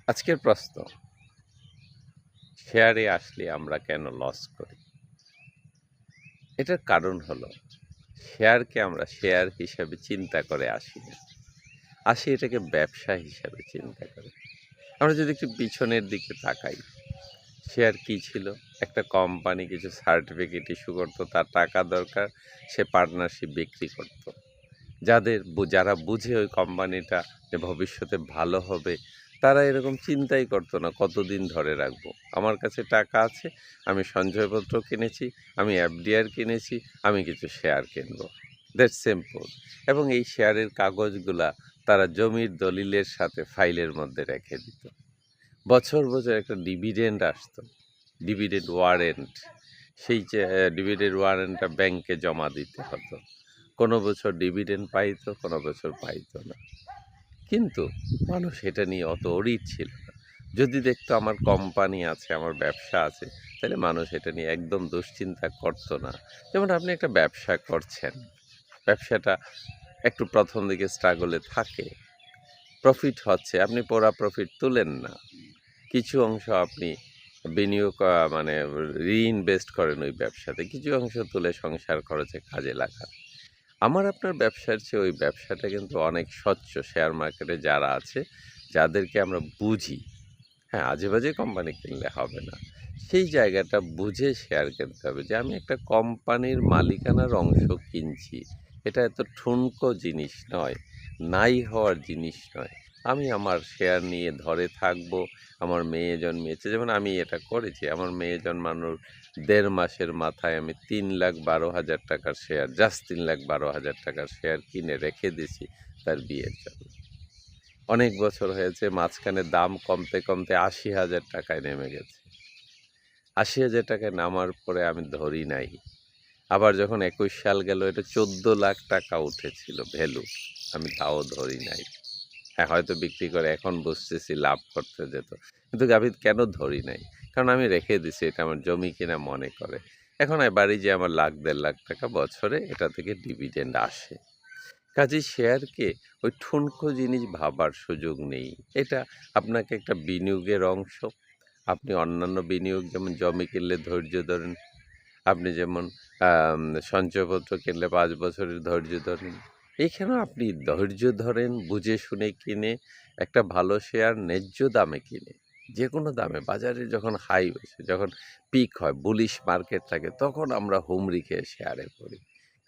আজকের প্রশ্ন, শেয়ারে আসলে আমরা কেন লস করি? এটার কারণ হলো শেয়ারকে আমরা শেয়ার হিসাবে চিন্তা করে আসি না, আসি এটাকে ব্যবসা হিসাবে চিন্তা করে। আমরা যদি একটু পিছনের দিকে তাকাই, শেয়ার কি ছিল? একটা কোম্পানি কিছু সার্টিফিকেট ইস্যু করতো, তার টাকা দরকার, সে পার্টনারশিপ বিক্রি করত। যারা বুঝে ওই কোম্পানিটা যে ভবিষ্যতে ভালো হবে, তারা এরকম চিন্তাই করতো না কতদিন ধরে রাখবো। আমার কাছে টাকা আছে, আমি সঞ্চয়পত্র কিনেছি, আমি এফডিআর কিনেছি, আমি কিছু শেয়ার কিনবো। That's simple. এবং এই শেয়ারের কাগজগুলা তারা জমির দলিলের সাথে ফাইলের মধ্যে রেখে দিত। বছর বছর একটা ডিভিডেন্ড আসতো, ডিভিডেন্ড ওয়ারেন্ট। সেই যে ডিভিডেন্ড ওয়ারেন্টটা ব্যাংকে জমা দিতে হতো। কোনো বছর ডিভিডেন্ড পাইতো, কোনো বছর পাইতো না। কিন্তু মানুষ এটা নিয়ে অত অরিড ছিল না। যদি দেখতো আমার কোম্পানি আছে, আমার ব্যবসা আছে, তাহলে মানুষ এটা নিয়ে একদম দুশ্চিন্তা করতো না। যেমন আপনি একটা ব্যবসা করছেন, ব্যবসাটা একটু প্রথম দিকে স্ট্রাগলে থাকে, প্রফিট হচ্ছে, আপনি পুরা প্রফিট তুলেন না, কিছু অংশ আপনি বিনিয়োগ মানে রিইনভেস্ট করেন ওই ব্যবসাতে, কিছু অংশ তুলে সংসার খরচে কাজে লাগান। আমার আপনার ব্যবসার চেয়ে ওই ব্যবসাটা কিন্তু অনেক স্বচ্ছ। শেয়ার মার্কেটে যারা আছে, যাদেরকে আমরা বুঝি, হ্যাঁ, আজেবাজে কোম্পানি কিনলে হবে না। সেই জায়গাটা বুঝে শেয়ার কিনতে হবে, যে আমি একটা কোম্পানির মালিকানার অংশ কিনছি। এটা এত ঠুনকো জিনিস নয়, নাই হওয়ার জিনিস নয়। আমি আমার শেয়ার নিয়ে ধরে থাকবো। আমার মেয়ে জন্মিয়েছে, যেমন আমি এটা করেছি, আমার মেয়ে জন্মানোর ১.৫ মাসের মাথায় আমি ৩,১২,০০০ টাকার শেয়ার, জাস্ট ৩,১২,০০০ টাকার শেয়ার কিনে রেখে দিয়েছি তার বিয়ের জন্য। অনেক বছর হয়েছে, মাঝখানে দাম কমতে কমতে ৮০,০০০ টাকায় নেমে গেছে। ৮০,০০০ টাকায় নামার পরে আমি ধরি নাই। আবার যখন ২১ সাল গেল, এটা ১৪,০০,০০০ টাকা উঠেছিল ভ্যালু, আমি তাও ধরি নাই। হ্যাঁ, হয়তো বিক্রি করে এখন বুঝতেছি লাভ করতে যেত, কিন্তু আমি কেন ধরি নাই? কারণ আমি রেখে দিছি, এটা আমার জমি কিনা মনে করে। এখন বাড়ি যে আমার ১,০০,০০০-১,৫০,০০০ টাকা বছরে এটা থেকে ডিভিডেন্ড আসে। কাজেই শেয়ারকে ওই ঠুনকো জিনিস ভাবার সুযোগ নেই। এটা আপনাকে একটা বিনিয়োগের অংশ। আপনি অন্যান্য বিনিয়োগ, যেমন জমি কিনলে ধৈর্য ধরেন, আপনি যেমন সঞ্চয়পত্র কিনলে ৫ বছরের ধৈর্য ধরেন। এইখানেও আপনি ধৈর্য ধরেন, বুঝে শুনে কিনে একটা ভালো শেয়ার ন্যায্য দামে কিনে, যেকোনো দামে। বাজারে যখন হাই বসে, যখন পিক হয়, বুলিশ মার্কেট থাকে, তখন আমরা হুমড়ি খেয়ে শেয়ারে পড়ি।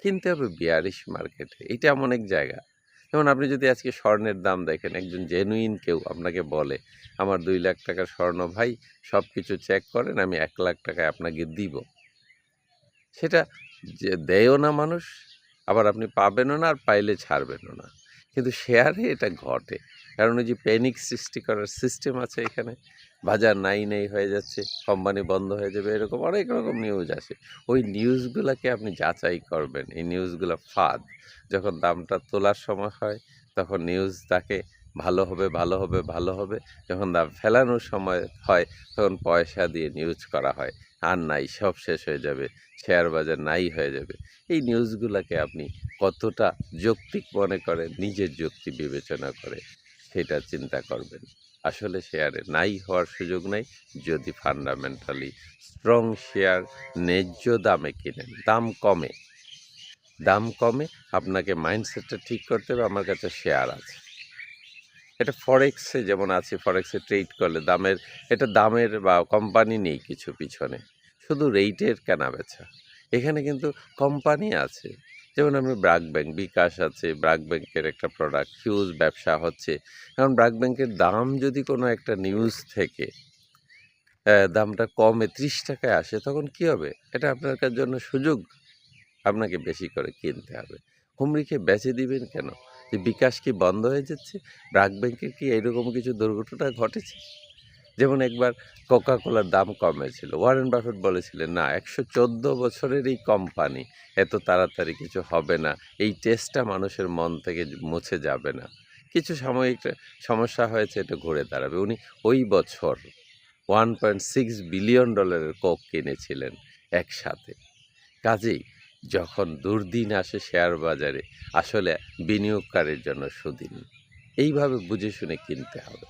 কিনতে হবে বিয়ারিশ মার্কেটে। এটা এমন এক জায়গা, যেমন আপনি যদি আজকে স্বর্ণের দাম দেখেন, একজন জেনুইন কেউ আপনাকে বলে, আমার ২,০০,০০০ টাকার স্বর্ণ ভাই, সব কিছু চেক করেন, আমি ১,০০,০০০ টাকায় আপনাকে দিব। সেটা যে দেয়ও না মানুষ, আবার আপনি পাবেনও না, আর পাইলে ছাড়বেনও না। কিন্তু শেয়ারে এটা ঘটে, কারণ ওই যে প্যানিক সৃষ্টি করার সিস্টেম আছে এখানে। বাজার নাই নেই হয়ে যাচ্ছে, কোম্পানি বন্ধ হয়ে যাবে, এরকম অনেক রকম নিউজ আসে। ওই নিউজগুলোকে আপনি যাচাই করবেন, এই নিউজগুলো ফাঁদ। যখন দামটা তোলার সময় হয়, তখন নিউজ তাকে ভালো হবে, ভালো হবে, ভালো হবে। যখন দাম ফেলানোর সময় হয়, তখন পয়সা দিয়ে নিউজ করা হয়, আর নাই, সব শেষ হয়ে যাবে, শেয়ার বাজার নাই হয়ে যাবে। এই নিউজগুলোকে আপনি কতটা যৌক্তিক মনে করেন, নিজের যুক্তি বিবেচনা করে সেটা চিন্তা করবেন। আসলে শেয়ারে নাই হওয়ার সুযোগ নাই, যদি ফান্ডামেন্টালি স্ট্রং শেয়ার ন্যায্য দামে কিনেন। দাম কমে আপনাকে মাইন্ডসেটটা ঠিক করতে হবে, আমার কাছে শেয়ার আছে। এটা ফরেক্সে যেমন আছে, ফরেক্সে ট্রেড করলে এটা দামের বা কোম্পানি নেই কিছু পিছনে, শুধু রেটের কেনা বেচা। এখানে কিন্তু কোম্পানি আছে, যেমন আপনি ব্র্যাক ব্যাংক, বিকাশ আছে, ব্র্যাক ব্যাংকের একটা প্রোডাক্ট, হিউজ ব্যবসা হচ্ছে। কারণ ব্র্যাক ব্যাংকের দাম যদি কোনো একটা নিউজ থেকে দামটা কমে ৩০ টাকায় আসে, তখন কি হবে? এটা আপনার জন্য সুযোগ, আপনাকে বেশি করে কিনতে হবে। হুমড়ি খেয়ে বেচে দিবেন কেন? যে বিকাশ কি বন্ধ হয়ে যাচ্ছে? ব্র্যাক ব্যাংকের কি এরকম কিছু দুর্ঘটনা ঘটেছে? যেমন একবার কোকা কোলার দাম কমেছিল, ওয়ারেন বাফেট বলেছিলেন, না, ১১৪ বছরের এই কোম্পানি, এত তাড়াতাড়ি কিছু হবে না, এই টেস্টটা মানুষের মন থেকে মুছে যাবে না, কিছু সাময়িক সমস্যা হয়েছে, এটা ঘুরে দাঁড়াবে। উনি ওই বছর $1.6 বিলিয়ন কোক কিনেছিলেন একসাথে। কাজেই যখন দুর্দিন আসে শেয়ার বাজারে, আসলে বিনিয়োগকারীর জন্য সুদিন। এইভাবে বুঝে শুনে কিনতে হবে।